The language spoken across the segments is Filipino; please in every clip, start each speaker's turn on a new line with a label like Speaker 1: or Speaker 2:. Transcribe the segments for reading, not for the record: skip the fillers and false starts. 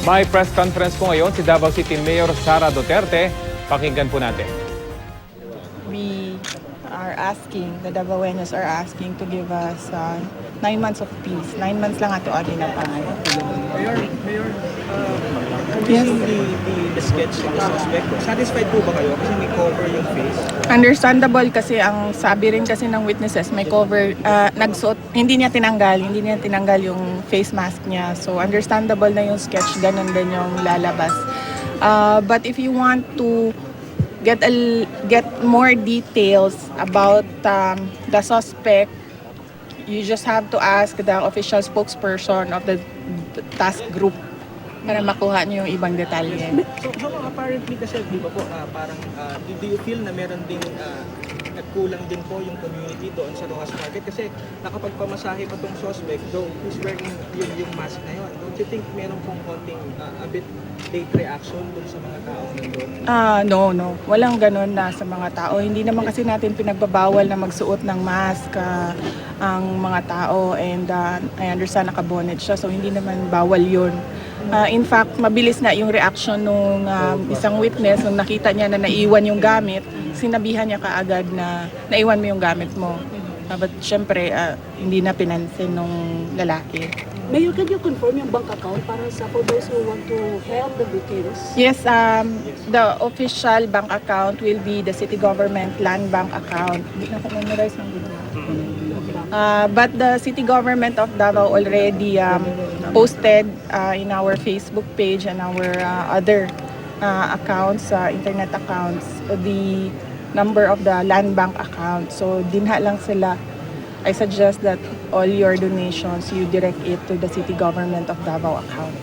Speaker 1: May press conference po ngayon si Davao City Mayor Sara Duterte. Pakinggan po natin.
Speaker 2: We are asking, the Davaoenos are asking to give us 9 months of peace. 9 months lang ato agi na pangalan.
Speaker 3: Mayor,
Speaker 2: Yes.
Speaker 3: the sketch ng suspect, satisfied po ba kayo? Kasi may cover yung face.
Speaker 2: Understandable kasi ang sabi rin kasi ng witnesses may cover, nagsuot, hindi niya tinanggal yung face mask niya. So understandable na yung sketch, ganun din yung lalabas. But if you want to get more details about the suspect, you just have to ask the official spokesperson of the task group para makuha niyo yung ibang detalye.
Speaker 3: So apparently kasi di ba po, parang do you feel na meron ding nagkulang din po yung community doon sa Rojas Market kasi nakapagpamasahe pa tong suspect though who's wearing yung mask na yun. Don't you think meron pong konting a bit late reaction doon sa mga tao nandun?
Speaker 2: No. Walang ganun na sa mga tao. Hindi naman kasi natin pinagbabawal na magsuot ng mask ang mga tao and I understand nakabonet siya so hindi naman bawal yun. In fact, mabilis na yung reaction nung isang witness nung nakita niya na naiwan yung gamit, sinabihan niya kaagad na naiwan mo yung gamit mo. But syempre, hindi na pinansin nung lalaki.
Speaker 4: Mayor, can you confirm yung bank account para for those who want to help the victims?
Speaker 2: Yes, the official bank account will be the city government land bank account. Hindi na ko memorize ng bigla. But the city government of Davao already posted in our Facebook page and our other accounts, internet accounts, the number of the land bank account. So dinha lang sila. I suggest that all your donations, you direct it to the city government of Davao account.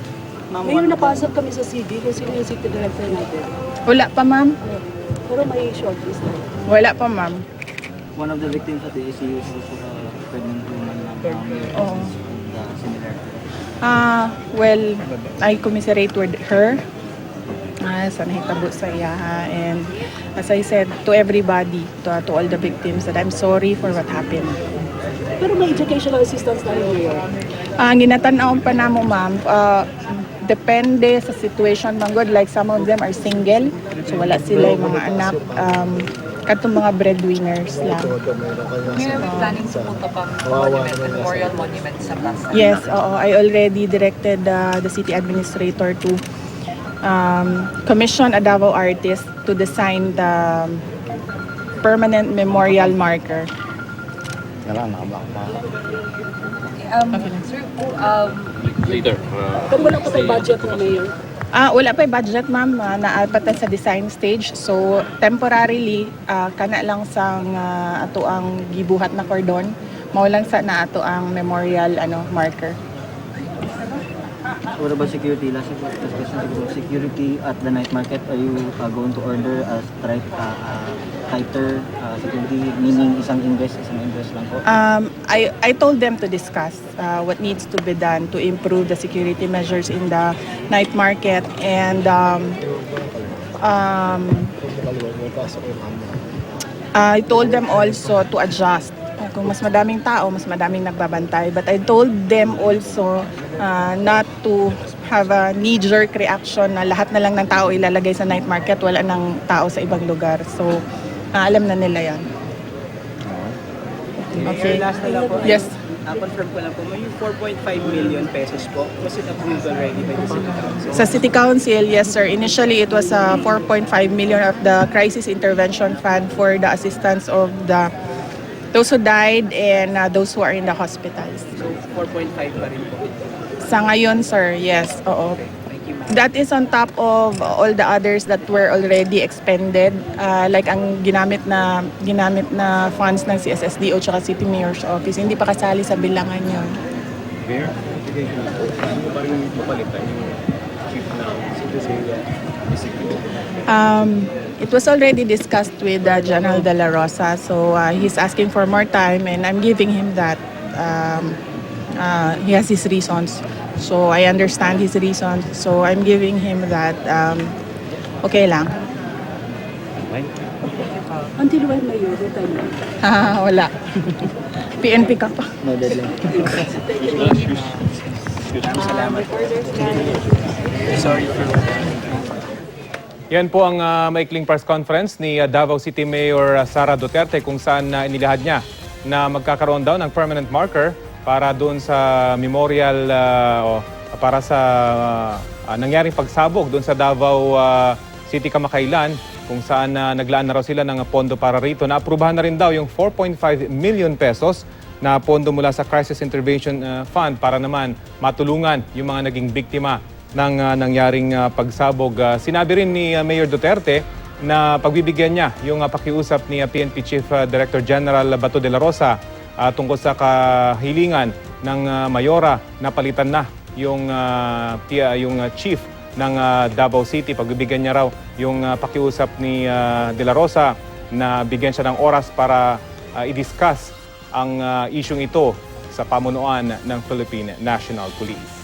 Speaker 4: Mayor, napasok kami sa CD kung sino yung city director natin.
Speaker 2: Wala pa, ma'am?
Speaker 4: Pero may shortlist na.
Speaker 2: Wala pa, ma'am.
Speaker 5: One of the victims at the ACU is also a pregnant woman
Speaker 2: Oo.
Speaker 5: similar.
Speaker 2: Well, I commiserate with her sa nahitabo sa iya. And as I said to everybody, to all the victims, that I'm sorry for what happened.
Speaker 4: Pero may educational assistance na rin, Mayor.
Speaker 2: Ang ginatanaw pa namo, ma'am, depende sa situation man good. Like some of them are single, so wala sila yung mga anak. Katong mga breadwinners lang.
Speaker 6: Mayor, may planning to put up ang monument, memorial monument sa plaza.
Speaker 2: Yes, oo. I already directed the city administrator to commission a Davao artist to design the permanent memorial marker.
Speaker 6: Sir,
Speaker 4: Pero wala pa tayong budget na, Mayor.
Speaker 2: Wala pa yung budget, ma'am. Naapatan sa design stage. So, temporarily, kana lang sang ato ang gibuhat na cordon. Maulang sa na ato ang memorial marker.
Speaker 5: What about security? Last question, security at the night market, are you going to order a tighter security, meaning isang ingress lang po?
Speaker 2: I told them to discuss what needs to be done to improve the security measures in the night market and I told them also to adjust. Kung mas madaming tao, mas madaming nagbabantay. But I told them also not to have a knee-jerk reaction na lahat na lang ng tao ilalagay sa night market, wala ng tao sa ibang lugar. So, alam na nila yan. Okay.
Speaker 3: Last na lang po.
Speaker 2: Yes.
Speaker 3: Confirm ko lang po, may 4.5 million pesos po. Was it approved already by the City Council?
Speaker 2: Sa City Council, yes sir. Initially, it was 4.5 million of the Crisis Intervention Fund for the assistance of those who died and those who are in the hospitals.
Speaker 3: So 4.5 pa rin po.
Speaker 2: Sa ngayon, sir, yes. Oo. That is on top of all the others that were already expended. Like ang ginamit na funds ng CSSDO tsaka City Mayor's Office. Hindi pa kasali sa bilangan yun.
Speaker 7: Mayor, ano pa rin mapalitan yung chief ng
Speaker 2: It was already discussed with General De La Rosa. So he's asking for more time and I'm giving him that. He has his reasons. So I understand his reasons. So I'm giving him that. Okay lang.
Speaker 4: Until when, Mayor? What time?
Speaker 2: Wala. PNP ka pa.
Speaker 5: No deadline.
Speaker 3: Salamat.
Speaker 1: Yan po ang maikling press conference ni Davao City Mayor Sara Duterte kung saan inilahad niya na magkakaroon daw ng permanent marker para doon sa memorial o para sa nangyaring pagsabog doon sa Davao City kamakailan kung saan naglaan na raw sila ng pondo para rito. Naaprubahan na rin daw yung 4.5 million pesos na pondo mula sa Crisis Intervention Fund para naman matulungan yung mga naging biktima ng nangyaring pagsabog. Sinabi rin ni Mayor Duterte na pagbibigyan niya yung pakiusap ni PNP Chief Director General Bato de la Rosa tungkol sa kahilingan ng Mayora na palitan na yung chief ng Davao City. Pagbibigyan niya raw yung pakiusap ni de la Rosa na bigyan siya ng oras para i-discuss ang isyung ito sa pamunuan ng Philippine National Police.